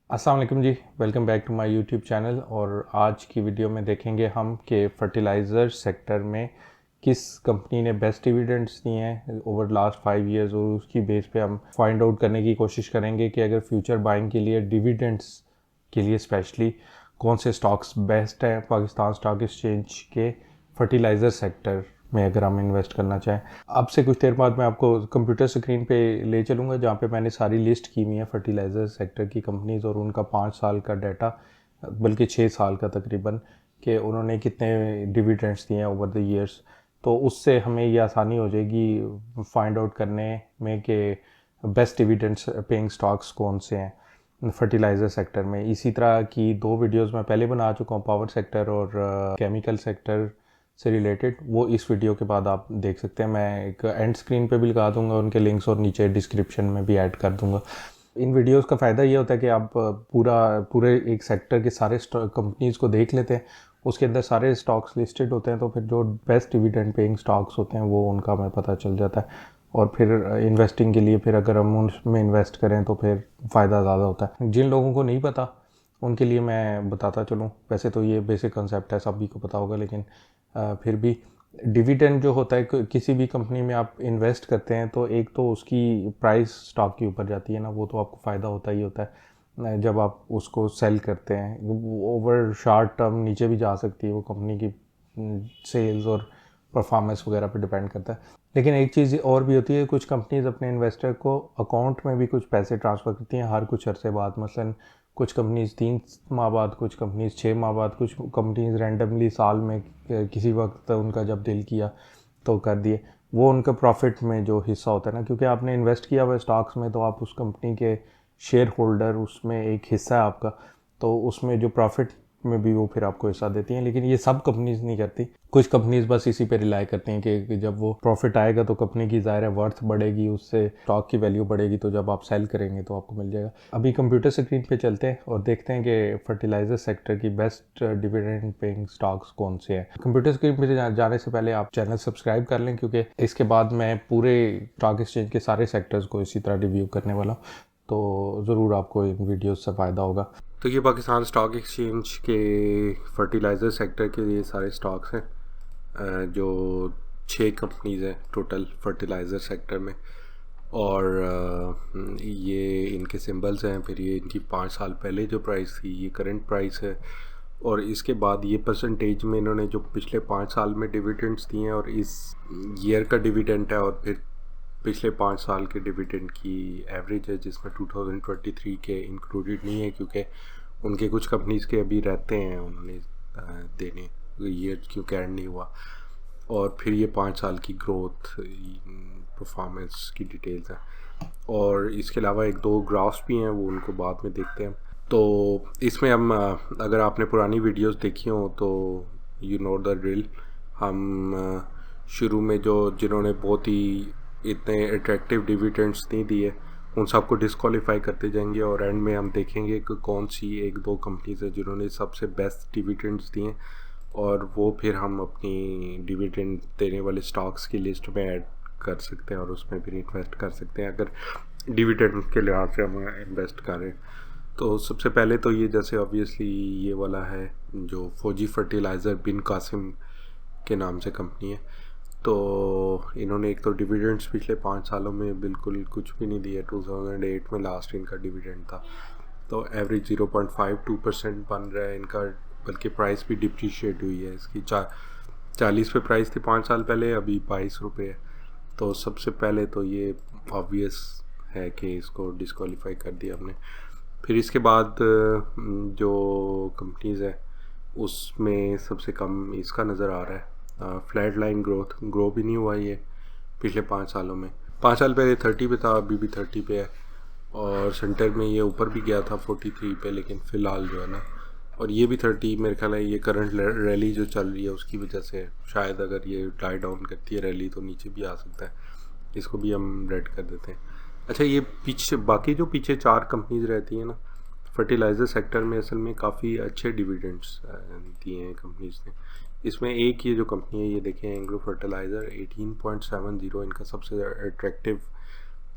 अस्सलाम वालेकुम जी, welcome back to my YouTube channel. और आज की वीडियो में देखेंगे हम कि फर्टिलाइज़र सेक्टर में किस कंपनी ने बेस्ट डिविडेंड्स दिए हैं ओवर लास्ट 5 इयर्स, और उसकी बेस पे हम फाइंड आउट करने की कोशिश करेंगे कि अगर फ्यूचर बाइंग के लिए डिविडेंड्स के लिए स्पेशली कौन से स्टॉक्स बेस्ट हैं पाकिस्तान स्टॉक एक्सचेंज के फर्टिलाइज़र सेक्टर में अगर हम इन्वेस्ट करना चाहें। अब से कुछ देर बाद मैं आपको कंप्यूटर स्क्रीन पे ले चलूँगा जहाँ पे मैंने सारी लिस्ट की हुई है फर्टिलाइज़र सेक्टर की कंपनीज और उनका 5 साल का डाटा, बल्कि 6 साल का तकरीबन, कि उन्होंने कितने डिविडेंड्स दिए हैं ओवर द ईयर्स। तो उससे हमें ये आसानी हो जाएगी फाइंड आउट करने में कि बेस्ट डिविडेंड्स पेइंग स्टॉक्स कौन से हैं फर्टिलाइज़र सेक्टर में। इसी तरह की 2 वीडियोस मैं पहले बना चुका हूँ पावर सेक्टर और केमिकल सेक्टर से रिलेटेड, वो इस वीडियो के बाद आप देख सकते हैं। मैं एक एंड स्क्रीन पे भी लगा दूंगा उनके लिंक्स और नीचे डिस्क्रिप्शन में भी ऐड कर दूंगा। इन वीडियोस का फ़ायदा ये होता है कि आप पूरे एक सेक्टर के सारे कंपनीज़ को देख लेते हैं, उसके अंदर सारे स्टॉक्स लिस्टेड होते हैं, तो फिर जो बेस्ट डिविडेंड पेइंग स्टॉक्स होते हैं वो उनका हमें पता चल जाता है। और फिर इन्वेस्टिंग के लिए फिर अगर हम उसमें इन्वेस्ट करें तो फिर फ़ायदा ज़्यादा होता है। जिन लोगों को नहीं पता उनके लिए मैं बताता चलूँ, वैसे तो ये बेसिक कंसेप्ट है, सभी को पता होगा, लेकिन फिर भी डिविडेंड जो होता है किसी भी कंपनी में आप इन्वेस्ट करते हैं तो एक तो उसकी प्राइस स्टॉक के ऊपर जाती है ना, वो तो आपको फ़ायदा होता ही होता है जब आप उसको सेल करते हैं। ओवर शॉर्ट टर्म नीचे भी जा सकती है वो कंपनी की सेल्स और परफॉर्मेंस वगैरह पे डिपेंड करता है। लेकिन एक चीज़ और भी होती है, कुछ कंपनीज अपने इन्वेस्टर को अकाउंट में भी कुछ पैसे ट्रांसफ़र करती हैं हर कुछ अरसे बाद। मसलन कुछ कंपनीज 3 माह बाद, कुछ कंपनीज 6 माह बाद, कुछ कंपनीज रैंडमली साल में किसी वक्त उनका जब दिल किया तो कर दिए। वो उनका प्रॉफिट में जो हिस्सा होता है ना, क्योंकि आपने इन्वेस्ट किया हुआ स्टॉक्स में तो आप उस कंपनी के शेयर होल्डर, उसमें एक हिस्सा है आपका, तो उसमें जो प्रॉफिट में भी वो फिर आपको हिस्सा देती हैं। लेकिन ये सब कंपनीज नहीं करती, कुछ कंपनीज बस इसी पे रिलाई करती हैं कि जब वो प्रॉफिट आएगा तो कंपनी की ज़ाहिर है वर्थ बढ़ेगी, उससे स्टॉक की वैल्यू बढ़ेगी, तो जब आप सेल करेंगे तो आपको मिल जाएगा। अभी कंप्यूटर स्क्रीन पे चलते हैं और देखते हैं कि फर्टिलाइजर सेक्टर की बेस्ट डिविडेंड पेइंग स्टॉक्स कौन से हैं। कंप्यूटर स्क्रीन पे जाने से पहले आप चैनल सब्सक्राइब कर लें, क्योंकि इसके बाद मैं पूरे स्टॉक एक्सचेंज के सारे सेक्टर्स को इसी तरह रिव्यू करने वाला हूँ, तो ज़रूर आपको इन वीडियोस से फ़ायदा होगा। तो ये पाकिस्तान स्टॉक एक्सचेंज के फर्टिलाइज़र सेक्टर के ये सारे स्टॉक्स हैं, जो 6 कंपनीज हैं टोटल फर्टिलाइज़र सेक्टर में, और ये इनके सिंबल्स हैं। फिर ये इनकी 5 साल पहले जो प्राइस थी, ये करंट प्राइस है, और इसके बाद ये परसेंटेज में इन्होंने जो पिछले 5 साल में डिविडेंड्स दिए हैं और इस ईयर का डिविडेंड है, और फिर पिछले 5 साल के डिविडेंड की एवरेज है, जिसमें 2023 के इंक्लूडेड नहीं है, क्योंकि उनके कुछ कंपनीज़ के अभी रहते हैं उन्होंने देने, ईयर क्योंकि एंड नहीं हुआ। और फिर ये 5 साल की ग्रोथ परफॉर्मेंस की डिटेल्स हैं, और इसके अलावा 1-2 ग्राफ्स भी हैं, वो उनको बाद में देखते हैं। तो इसमें हम अगर आपने पुरानी वीडियोस देखी हो तो यू नो द ड्रिल। हम शुरू में जिन्होंने बहुत ही इतने अट्रैक्टिव डिविडेंड्स नहीं दिए उन सबको डिस्क्वालीफाई करते जाएंगे, और एंड में हम देखेंगे कि कौन सी 1-2 कंपनीज है जिन्होंने सबसे बेस्ट डिविडेंड्स दिए, और वो फिर हम अपनी डिविडेंड देने वाले स्टॉक्स की लिस्ट में ऐड कर सकते हैं और उसमें फिर इन्वेस्ट कर सकते हैं अगर डिविडेंड के लिहाज से हम इन्वेस्ट करें। तो सबसे पहले तो ये जैसे ऑब्वियसली ये वाला है जो फौजी फर्टिलाइज़र बिन कासिम के नाम से कंपनी है। तो इन्होंने एक तो डिविडेंड्स पिछले 5 सालों में बिल्कुल कुछ भी नहीं दिया। 2008 में लास्ट इनका डिविडेंड था, तो एवरेज 0.52% बन रहा है इनका, बल्कि प्राइस भी डिप्रिशिएट हुई है इसकी। 40 पे प्राइस थी 5 साल पहले, अभी 22 रुपये है। तो सबसे पहले तो ये ऑब्वियस है कि इसको डिस्क्वालीफाई कर दिया हमने। फिर इसके बाद जो कंपनीज़ है उसमें सबसे कम इसका नज़र आ रहा है फ्लैट लाइन ग्रो भी नहीं हुआ ये पिछले 5 सालों में। 5 साल पहले 30 पे था, अभी भी 30 पे है, और सेंटर में ये ऊपर भी गया था 43 पे, लेकिन फ़िलहाल जो है ना, और ये भी 30 मेरे ख्याल है ये करंट रैली जो चल रही है उसकी वजह से शायद अगर ये डाई डाउन करती है रैली तो नीचे भी आ सकता है। इसको भी हम रेड कर देते हैं। अच्छा, ये पीछे बाकी जो पीछे 4 कंपनीज रहती हैं ना फर्टिलाइज़र सेक्टर में, असल में काफ़ी अच्छे डिविडेंड्स दिए हैं कंपनीज ने। इसमें एक ये जो कंपनी है ये देखें, एंग्रो फर्टिलाइज़र 18.70, इनका सबसे अट्रैक्टिव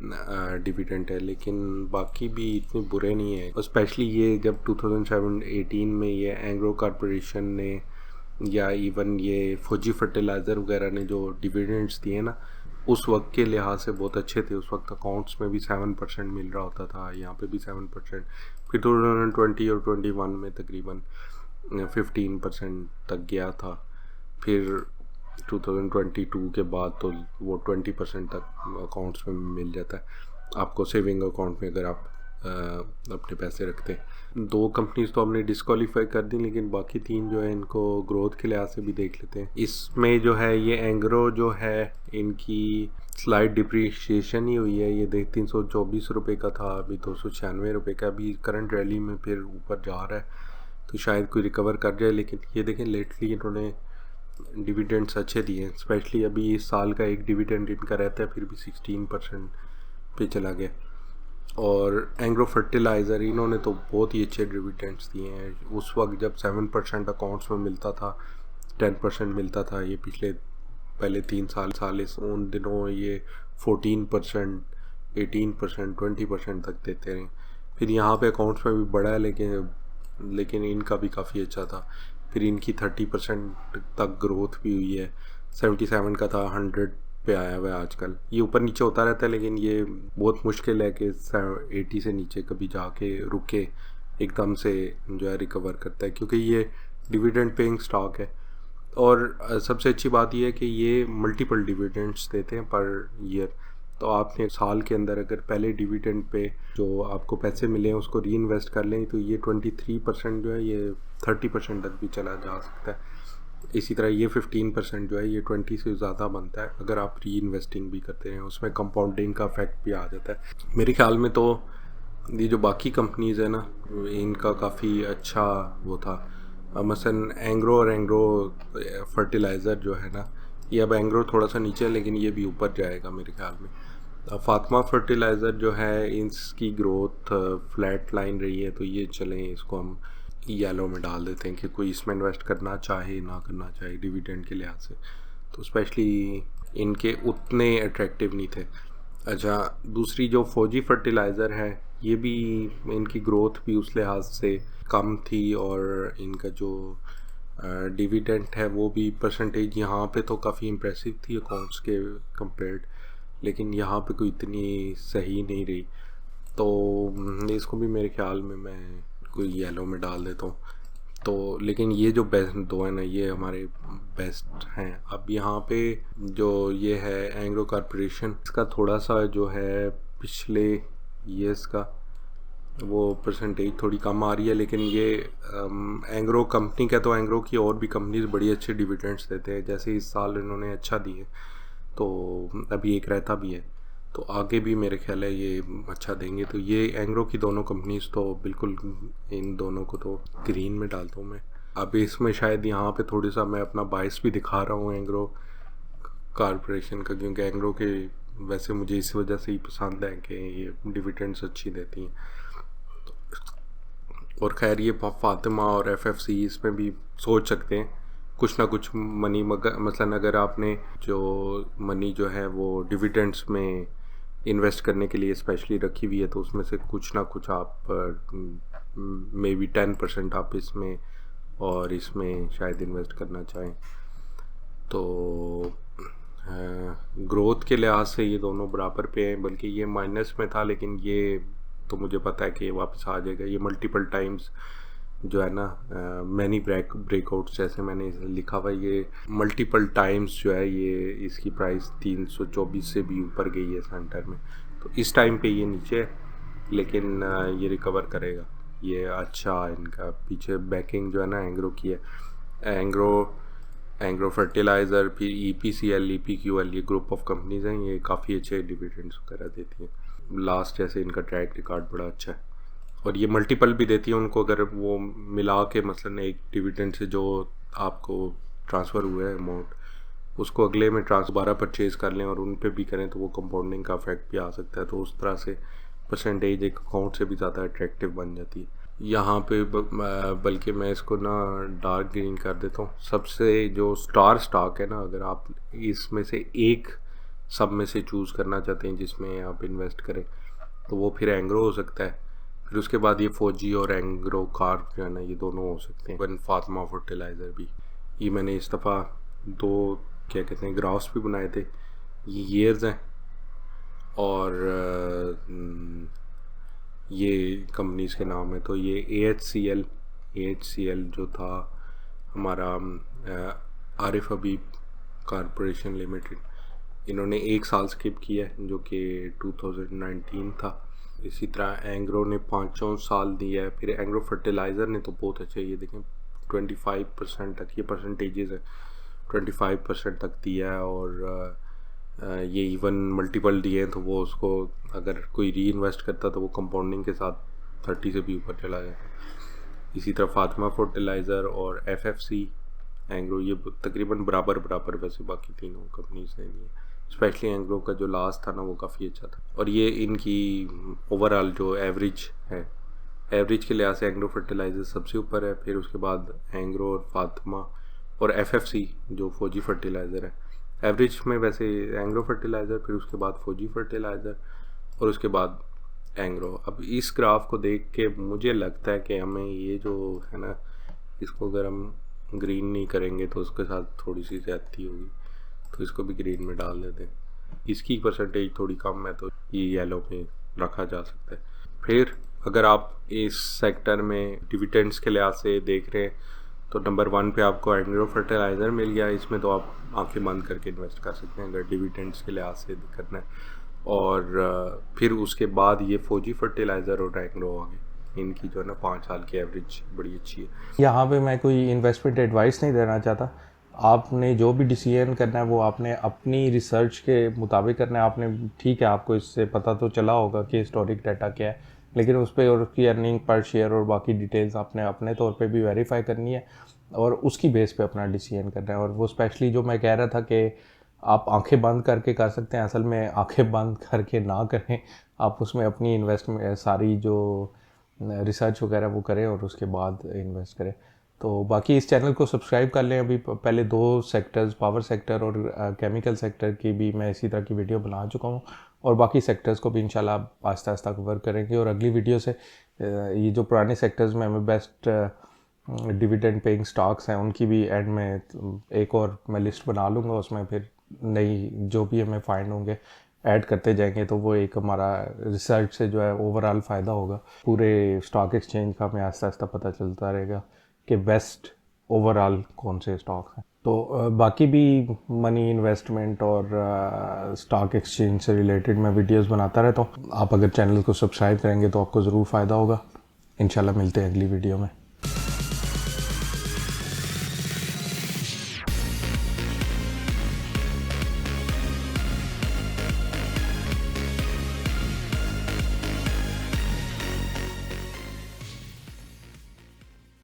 डिविडेंड है, लेकिन बाकी भी इतने बुरे नहीं है। और स्पेशली ये जब 2018 में ये एंग्रो कॉरपोरेशन ने या इवन ये फौजी फर्टिलाइज़र वगैरह ने जो डिविडेंड्स दिए ना, उस वक्त के लिहाज से बहुत अच्छे थे। उस वक्त अकाउंट्स में भी 7% मिल रहा होता था, यहाँ पे भी 7%। फिर 2020 और 21 में तकरीबन 15% तक गया था। फिर 2022 के बाद तो वो 20% तक अकाउंट्स में मिल जाता है आपको, सेविंग अकाउंट में, अगर आप अपने पैसे रखते हैं। 2 कंपनीज तो हमने डिस्क्वालीफाई कर दी, लेकिन बाकी 3 जो है इनको ग्रोथ के लिहाज से भी देख लेते हैं। इसमें जो है ये एंग्रो जो है, इनकी स्लाइड डिप्रिशिएशन ही हुई है। ये 324 रुपये का था, अभी 296 रुपये का। अभी करंट रैली में फिर ऊपर जा रहा है, तो शायद कोई रिकवर कर जाए। लेकिन ये देखें, लेटली इन्होंने डिविडेंड्स अच्छे दिए हैं। स्पेशली अभी इस साल का एक डिविडेंड इनका रहता है, फिर भी 16% पे चला गया। और एंग्रो फर्टिलाइज़र, इन्होंने तो बहुत ही अच्छे डिविडेंड्स दिए हैं। उस वक्त जब 7% अकाउंट्स में मिलता था, 10% मिलता था, ये पहले 3 साल इस उन दिनों ये 14%, 18%, 20% तक देते रहे। फिर यहाँ पे अकाउंट्स में भी बढ़ा है, लेकिन इनका भी काफ़ी अच्छा था। फिर इनकी 30% तक ग्रोथ भी हुई है। 77 का था, 100 पे आया हुआ है आजकल। ये ऊपर नीचे होता रहता है, लेकिन ये बहुत मुश्किल है कि 80 से नीचे कभी जाके रुके, एकदम से जो है रिकवर करता है, क्योंकि ये डिविडेंड पेइंग स्टॉक है। और सबसे अच्छी बात यह है कि ये मल्टीपल डिविडेंड्स देते हैं पर ईयर। तो आपने साल के अंदर अगर पहले डिविडेंड पे जो आपको पैसे मिले हैं उसको री इन्वेस्ट कर लें, तो ये 23% जो है ये 30% तक भी चला जा सकता है। इसी तरह ये 15% जो है ये 20 से ज़्यादा बनता है अगर आप री इन्वेस्टिंग भी करते हैं। उसमें कंपाउंडिंग का इफेक्ट भी आ जाता है। मेरे ख्याल में तो ये जो बाकी कंपनीज़ है ना, इनका काफ़ी अच्छा वो था। मसलन एंग्रो और एंग्रो फर्टिलाइज़र जो है ना, ये अब एंग्रो थोड़ा सा नीचे है, लेकिन ये भी ऊपर जाएगा मेरे ख्याल में। फातिमा फर्टिलाइज़र जो है, इसकी ग्रोथ फ्लैट लाइन रही है, तो ये चलें इसको हम येलो में डाल देते हैं कि कोई इसमें इन्वेस्ट करना चाहे ना करना चाहे डिविडेंड के लिहाज से। तो स्पेशली इनके उतने अट्रैक्टिव नहीं थे। अच्छा, दूसरी जो फौजी फर्टिलाइज़र है, ये भी इनकी ग्रोथ भी उस लिहाज से कम थी, और इनका जो डिविडेंड है वो भी परसेंटेज यहाँ पे तो काफ़ी इम्प्रेसिव थी अकाउंट्स के कंपेयर्ड, लेकिन यहाँ पे कोई इतनी सही नहीं रही। तो इसको भी मेरे ख्याल में मैं कोई येलो में डाल देता हूँ। तो लेकिन ये जो बेस्ट 2 हैं ना, ये हमारे बेस्ट हैं। अब यहाँ पे जो ये है एंग्रो कॉरपोरेशन, इसका थोड़ा सा जो है पिछले ईयर्स का वो परसेंटेज थोड़ी कम आ रही है, लेकिन ये एंग्रो कंपनी का, तो एंग्रो की और भी कंपनीज बड़ी अच्छे डिविडेंड्स देते हैं। जैसे इस साल इन्होंने अच्छा दिए, तो अभी एक रहता भी है, तो आगे भी मेरे ख्याल है ये अच्छा देंगे। तो ये एंग्रो की दोनों कंपनीज तो बिल्कुल, इन दोनों को तो ग्रीन में डालता हूँ मैं। अब इसमें शायद यहाँ पे थोड़ी सा मैं अपना बाइस भी दिखा रहा हूँ एंग्रो कॉरपोरेशन का, क्योंकि एंग्रो के वैसे मुझे इस वजह से ही पसंद है कि ये डिविडेंड्स अच्छी देती हैं। और खैर ये फातिमा और एफएफसी, इसमें भी सोच सकते हैं कुछ ना कुछ मनी, मसलन अगर आपने जो मनी जो है वो डिविडेंड्स में इन्वेस्ट करने के लिए स्पेशली रखी हुई है, तो उसमें से कुछ ना कुछ आप मे बी 10% आप इसमें और इसमें शायद इन्वेस्ट करना चाहें। तो ग्रोथ के लिहाज से ये दोनों बराबर पे हैं, बल्कि ये माइनस में था, लेकिन ये तो मुझे पता है कि ये वापस आ जाएगा। ये मल्टीपल टाइम्स जो है ना, मैनी ब्रेकआउट्स जैसे मैंने लिखा हुआ, ये मल्टीपल टाइम्स जो है ये इसकी प्राइस 324 से भी ऊपर गई है सेंटर में। तो इस टाइम पे ये नीचे है, लेकिन ये रिकवर करेगा। ये अच्छा इनका पीछे बैकिंग जो है ना एंग्रो की है। एंग्रो फर्टिलाइज़र, फिर EPCL, EPQL, ये ग्रुप ऑफ कंपनीज हैं, ये काफ़ी अच्छे डिविडेंड्स वगैरह देती हैं। लास्ट जैसे इनका ट्रैक रिकॉर्ड बड़ा अच्छा है, और ये मल्टीपल भी देती है उनको। अगर वो मिला के मसलन एक डिविडेंड से जो आपको ट्रांसफ़र हुआ है अमाउंट, उसको अगले में दोबारा परचेज़ कर लें और उन पे भी करें, तो वो कंपाउंडिंग का इफेक्ट भी आ सकता है। तो उस तरह से परसेंटेज एक अकाउंट से भी ज़्यादा अट्रैक्टिव बन जाती है। यहाँ पे बल्कि मैं इसको ना डार्क ग्रीन कर देता हूँ। सबसे जो स्टार स्टॉक है ना, अगर आप इसमें से एक सब में से चूज़ करना चाहते हैं जिसमें आप इन्वेस्ट करें, तो वो फिर एंग्रो हो सकता है। फिर उसके बाद ये फौजी और एंग्रो कार्प जो है ना, ये दोनों हो सकते हैं। वन फातिमा फर्टिलाइज़र भी, ये मैंने इस दफ़ा 2 क्या कहते हैं ग्राफ्स भी बनाए थे। ये ईयर्स हैं और ये कंपनीज़ के नाम है। तो ये AHCL जो था हमारा आरिफ हबीब कॉरपोरेशन लिमिटेड, इन्होंने 1 साल स्किप किया है जो कि 2019 था। इसी तरह एंग्रो ने 5 साल दिया है। फिर एंग्रो फर्टिलाइज़र ने तो बहुत अच्छा, ये देखें 25% तक, ये परसेंटेजेस है, 25% तक दिया है। और ये इवन मल्टीपल दिए हैं, तो वो उसको अगर कोई री इन्वेस्ट करता तो वो कंपाउंडिंग के साथ 30 से भी ऊपर चला जाता। इसी तरह फातिमा फर्टिलाइज़र और FFC एंग्रो, ये तकरीबन बराबर वैसे बाकी तीनों कंपनीज ने दिए। स्पेशली एंग्रो का जो लास्ट था ना वो काफ़ी अच्छा था। और ये इनकी ओवरऑल जो एवरेज है, एवरेज के लिहाज से एंग्रो फर्टिलाइज़र सबसे ऊपर है। फिर उसके बाद एंग्रो और फातिमा और FFC जो फौजी फर्टिलाइज़र है। एवरेज में वैसे एंग्रो फर्टिलाइज़र, फिर उसके बाद फौजी फर्टिलाइज़र और उसके बाद एंग्रो। अब इस ग्राफ को देख के मुझे लगता है कि हमें ये जो है ना, इसको अगर हम ग्रीन नहीं करेंगे तो उसके साथ थोड़ी सी ज़्यादती होगी, तो इसको भी ग्रीन में डाल देते हैं। इसकी परसेंटेज थोड़ी कम है तो ये येलो में रखा जा सकता है। फिर अगर आप इस सेक्टर में डिविडेंड्स के लिहाज से देख रहे हैं तो नंबर 1 पे आपको एंग्रो फर्टिलाइज़र मिल गया। इसमें तो आप आंखें बंद करके इन्वेस्ट कर सकते हैं अगर डिविडेंड्स के लिहाज से करना है। और फिर उसके बाद ये फौजी फर्टिलाइज़र और एंग्रो आ गए। इनकी जो है ना 5 साल की एवरेज बड़ी अच्छी है। यहाँ पे मैं कोई इन्वेस्टमेंट एडवाइस नहीं देना चाहता। आपने जो भी डिसीजन करना है वो आपने अपनी रिसर्च के मुताबिक करना है। आपने ठीक है, आपको इससे पता तो चला होगा कि हिस्टोरिक डाटा क्या है, लेकिन उस पर और उसकी अर्निंग पर शेयर और बाकी डिटेल्स आपने अपने तौर पे भी वेरीफाई करनी है और उसकी बेस पे अपना डिसीजन करना है। और वो स्पेशली जो मैं कह रहा था कि आप आंखें बंद करके कर सकते हैं, असल में आंखें बंद करके ना करें। आप उसमें अपनी इन्वेस्टमेंट सारी जो रिसर्च वगैरह वो करें और उसके बाद इन्वेस्ट करें। तो बाकी इस चैनल को सब्सक्राइब कर लें। अभी पहले 2 सेक्टर्स, पावर सेक्टर और केमिकल सेक्टर की भी मैं इसी तरह की वीडियो बना चुका हूँ और बाकी सेक्टर्स को भी इंशाल्लाह आस्ता आस्ता कवर करेंगे। और अगली वीडियो से ये जो पुराने सेक्टर्स में हमें बेस्ट डिविडेंड पेइंग स्टॉक्स हैं उनकी भी एंड में एक और मैं लिस्ट बना लूँगा। उसमें फिर नई जो भी हमें फाइंड होंगे ऐड करते जाएंगे, तो वो एक हमारा रिसर्च से जो है ओवरऑल फ़ायदा होगा। पूरे स्टॉक एक्सचेंज का हमें आस्ता आस्ता पता चलता रहेगा कि बेस्ट ओवरऑल कौन से स्टॉक हैं। तो बाकी भी मनी इन्वेस्टमेंट और स्टॉक एक्सचेंज से रिलेटेड मैं वीडियोस बनाता रहता हूँ। आप अगर चैनल को सब्सक्राइब करेंगे तो आपको ज़रूर फ़ायदा होगा। इंशाल्लाह मिलते हैं अगली वीडियो में।